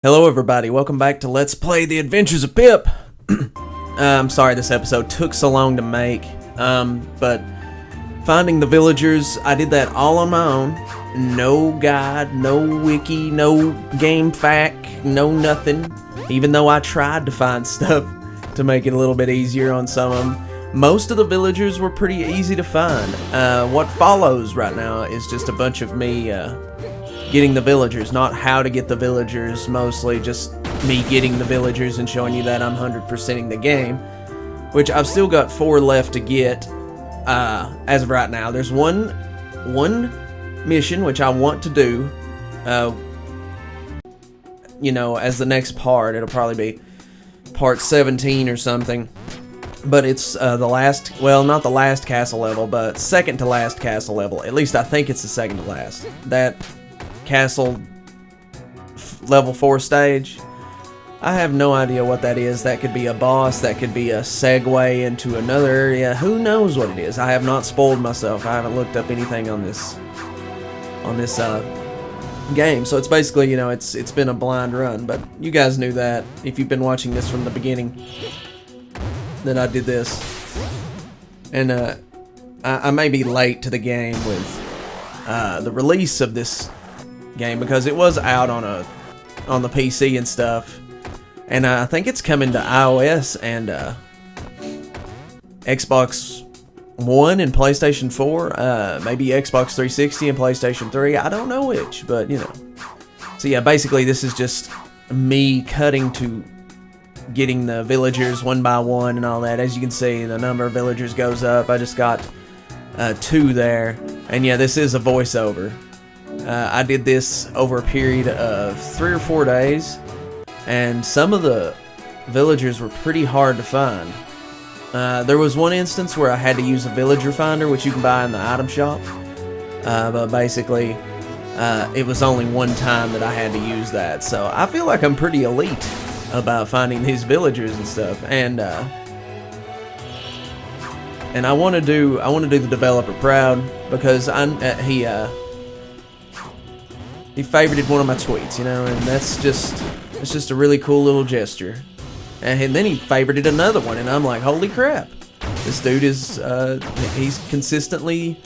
Hello everybody, welcome back to Let's Play The Adventures of Pip! I'm sorry this episode took so long to make, but finding the villagers, I did that all on my own. No guide, no wiki, no game fact, no nothing. Even though I tried to find stuff to make it a little bit easier on some of them. Most of the villagers were pretty easy to find. What follows right now is just a bunch of me, getting the villagers, not how to get the villagers, mostly just me getting the villagers and showing you that I'm 100%ing the game, which I've still got 4 left to get as of right now. There's one mission which I want to do, you know, as the next part. It'll probably be part 17 or something, but it's the last, well, not the last castle level, but second to last castle level. At least I think it's the second to last. That castle level 4 stage, I have no idea what that is. That could be a boss, that could be a segue into another area, who knows what it is. I have not spoiled myself. I haven't looked up anything on this game, so it's basically, you know, it's been a blind run, but you guys knew that if you've been watching this from the beginning, that I did this. And I may be late to the game with the release of this game, because it was out on the PC and stuff, and I think it's coming to iOS and Xbox One and PlayStation 4, maybe Xbox 360 and PlayStation 3. I don't know which, but you know. So yeah, basically this is just me cutting to getting the villagers one by one and all that. As you can see, the number of villagers goes up. I just got 2 there, and yeah, this is a voiceover. I did this over a period of 3 or 4 days, and some of the villagers were pretty hard to find. There was one instance where I had to use a villager finder, which you can buy in the item shop, but basically it was only one time that I had to use that, so I feel like I'm pretty elite about finding these villagers and stuff, and I want to do the developer proud, because he favorited one of my tweets, you know, and it's just a really cool little gesture. And then he favorited another one, and I'm like, holy crap, this dude is he's consistently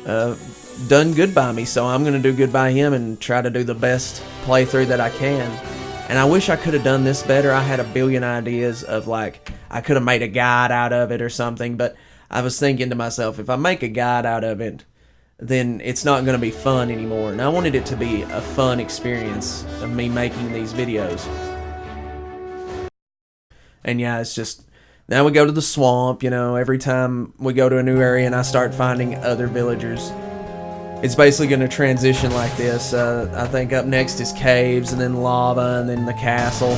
done good by me, so I'm gonna do good by him and try to do the best playthrough that I can. And I wish I could have done this better. I had a billion ideas of, like, I could have made a guide out of it or something, but I was thinking to myself, if I make a guide out of it, then it's not going to be fun anymore. And I wanted it to be a fun experience of me making these videos. And yeah, it's just, now we go to the swamp, you know, every time we go to a new area and I start finding other villagers, it's basically going to transition like this. I think up next is caves, and then lava, and then the castle.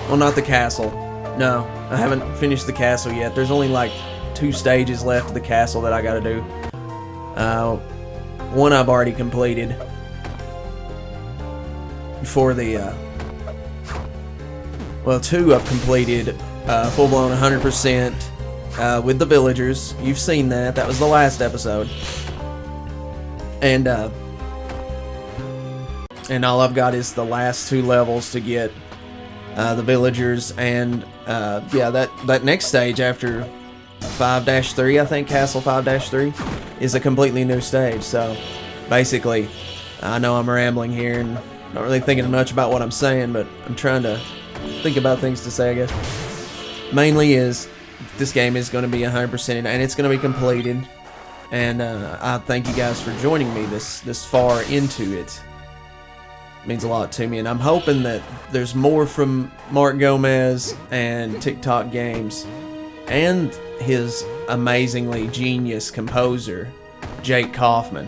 Well, not the castle. No, I haven't finished the castle yet. There's only like 2 stages left of the castle that I got to do. One I've already completed for the, well, 2 I've completed full-blown 100% with the villagers. You've seen that. That was the last episode. And all I've got is the last 2 levels to get the villagers, and yeah, that next stage after 5-3, I think, Castle 5-3, is a completely new stage. So basically, I know I'm rambling here and not really thinking much about what I'm saying, but I'm trying to think about things to say, I guess. Mainly is, this game is going to be 100% and it's going to be completed, and I thank you guys for joining me this far into it. It means a lot to me, and I'm hoping that there's more from Mark Gomez and TicToc Games and his amazingly genius composer, Jake Kaufman.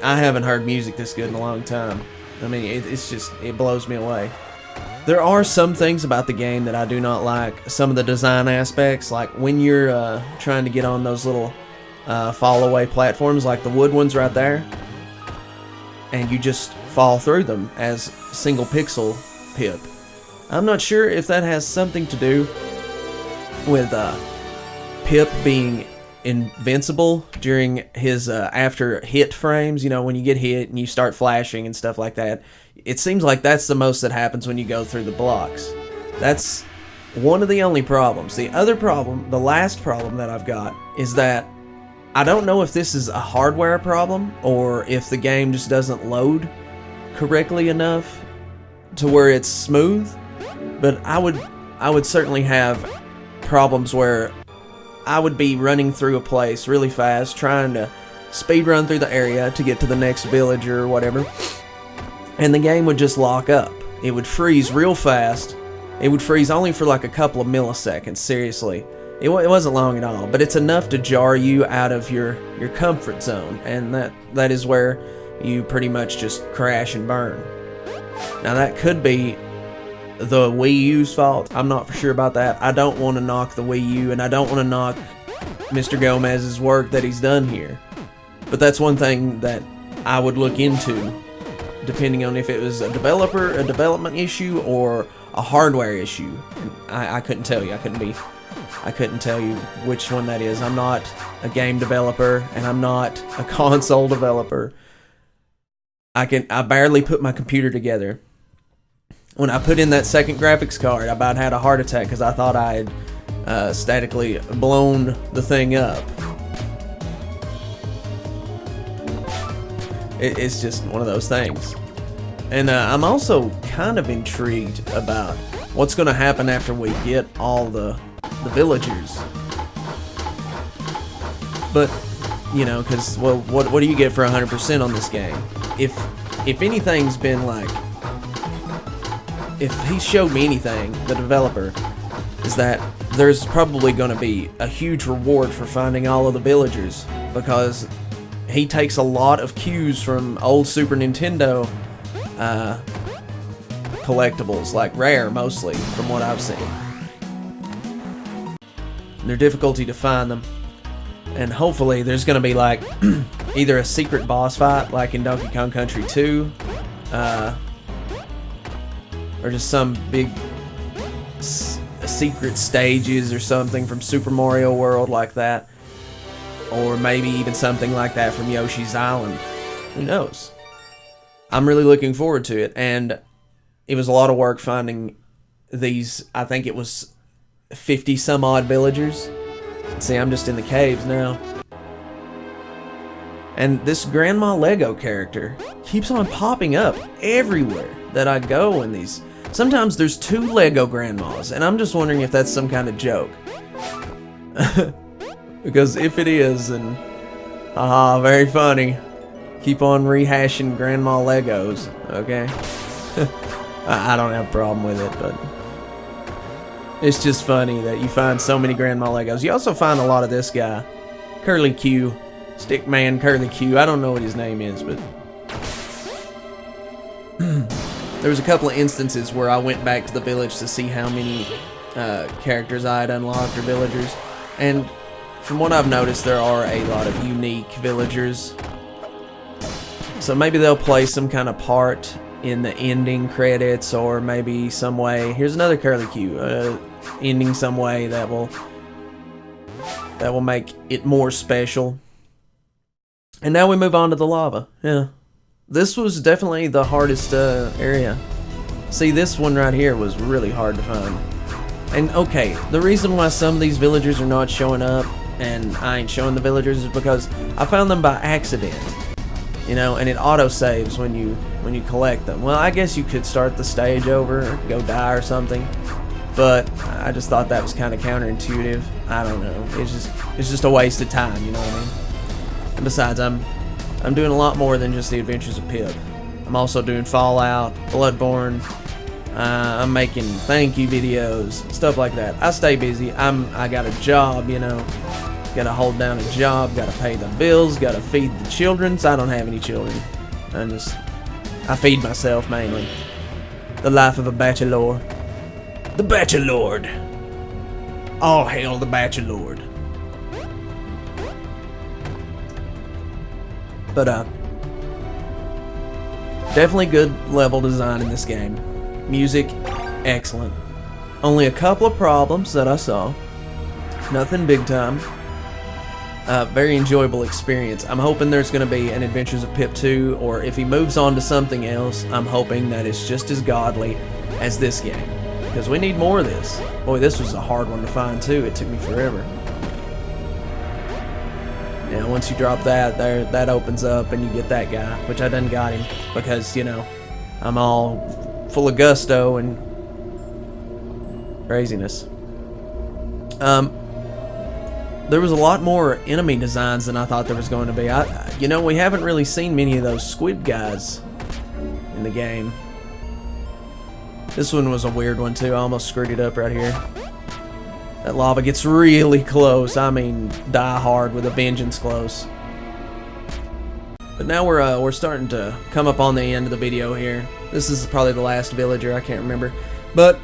I haven't heard music this good in a long time. I mean, it's just, it blows me away. There are some things about the game that I do not like. Some of the design aspects, like when you're trying to get on those little fall-away platforms, like the wood ones right there, and you just fall through them as single pixel Pip. I'm not sure if that has something to do with Pip being invincible during his after hit frames. You know, when you get hit and you start flashing and stuff like that. It seems like that's the most that happens when you go through the blocks. That's one of the only problems. The other problem, the last problem that I've got, is that I don't know if this is a hardware problem or if the game just doesn't load correctly enough to where it's smooth. But I would certainly have problems where I would be running through a place really fast, trying to speed run through the area to get to the next villager or whatever, and the game would just lock up. It would freeze real fast. It would freeze only for like a couple of milliseconds, seriously. It wasn't long at all, but it's enough to jar you out of your comfort zone, and that is where you pretty much just crash and burn. Now that could be the Wii U's fault. I'm not for sure about that. I don't want to knock the Wii U, and I don't want to knock Mr. Gomez's work that he's done here. But that's one thing that I would look into, depending on if it was a development issue or a hardware issue. And I couldn't tell you. I couldn't tell you which one that is. I'm not a game developer, and I'm not a console developer. I barely put my computer together. When I put in that second graphics card, I about had a heart attack because I thought I had statically blown the thing up. It's just one of those things. And I'm also kind of intrigued about what's going to happen after we get all the villagers. But, you know, because, well, what do you get for 100% on this game? If anything's been like, if he showed me anything, the developer, is that there's probably going to be a huge reward for finding all of the villagers, because he takes a lot of cues from old Super Nintendo collectibles, like Rare mostly, from what I've seen. They're difficulty to find them, and hopefully there's going to be like either a secret boss fight like in Donkey Kong Country 2, or just some big secret stages or something from Super Mario World like that. Or maybe even something like that from Yoshi's Island. Who knows? I'm really looking forward to it. And it was a lot of work finding these, I think it was 50 some odd villagers. See, I'm just in the caves now. And this Grandma Lego character keeps on popping up everywhere that I go in these. Sometimes there's 2 Lego grandmas, and I'm just wondering if that's some kind of joke. Because if it is, then haha, very funny. Keep on rehashing Grandma Legos, okay? I don't have a problem with it, but it's just funny that you find so many Grandma Legos. You also find a lot of this guy, Curly Q, Stickman Curly Q. I don't know what his name is, but there was a couple of instances where I went back to the village to see how many characters I had unlocked or villagers, and from what I've noticed, there are a lot of unique villagers. So maybe they'll play some kind of part in the ending credits, or maybe some way. Here's another Curly Q, ending some way that will make it more special. And now we move on to the lava. Yeah, this was definitely the hardest area. See, this one right here was really hard to find. And okay, the reason why some of these villagers are not showing up and I ain't showing the villagers is because I found them by accident, you know, and it auto saves when you collect them. Well, I guess you could start the stage over, go die or something, but I just thought that was kind of counterintuitive. I don't know. It's just a waste of time, you know what I mean? And besides, I'm doing a lot more than just the Adventures of Pip. I'm also doing Fallout, Bloodborne. I'm making thank you videos, stuff like that. I stay busy. I got a job, you know. Gotta hold down a job, gotta pay the bills, gotta feed the children. So I don't have any children. I feed myself mainly. The life of a bachelor. The Bachelord. All hail the Bachelord. But definitely good level design in this game. Music, excellent. Only a couple of problems that I saw. Nothing big time. very enjoyable experience. I'm hoping there's going to be an Adventures of Pip 2, or if he moves on to something else, I'm hoping that it's just as godly as this game, because we need more of this. Boy, this was a hard one to find too. It took me forever. Yeah, once you drop that, that opens up and you get that guy, which I done got him because, you know, I'm all full of gusto and craziness. There was a lot more enemy designs than I thought there was going to be. You know, we haven't really seen many of those squid guys in the game. This one was a weird one too. I almost screwed it up right here. That lava gets really close. I mean, die hard with a vengeance close. But now we're starting to come up on the end of the video here. This is probably the last villager. I can't remember. But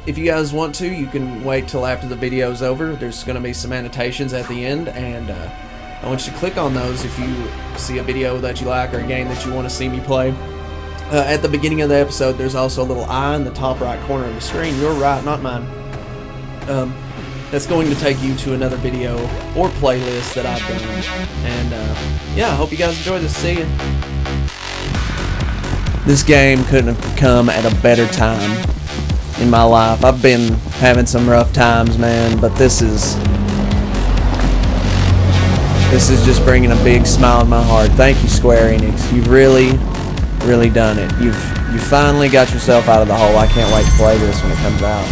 if you guys want to, you can wait till after the video's over. There's going to be some annotations at the end, and I want you to click on those if you see a video that you like or a game that you want to see me play. At the beginning of the episode, there's also a little eye in the top right corner of the screen. Your right, not mine. That's going to take you to another video or playlist that I've done. And yeah, I hope you guys enjoy this. See ya. This game couldn't have come at a better time in my life. I've been having some rough times, man, but this is just bringing a big smile to my heart. Thank you, Square Enix. You've really done it. You've finally got yourself out of the hole. I can't wait to play this when it comes out.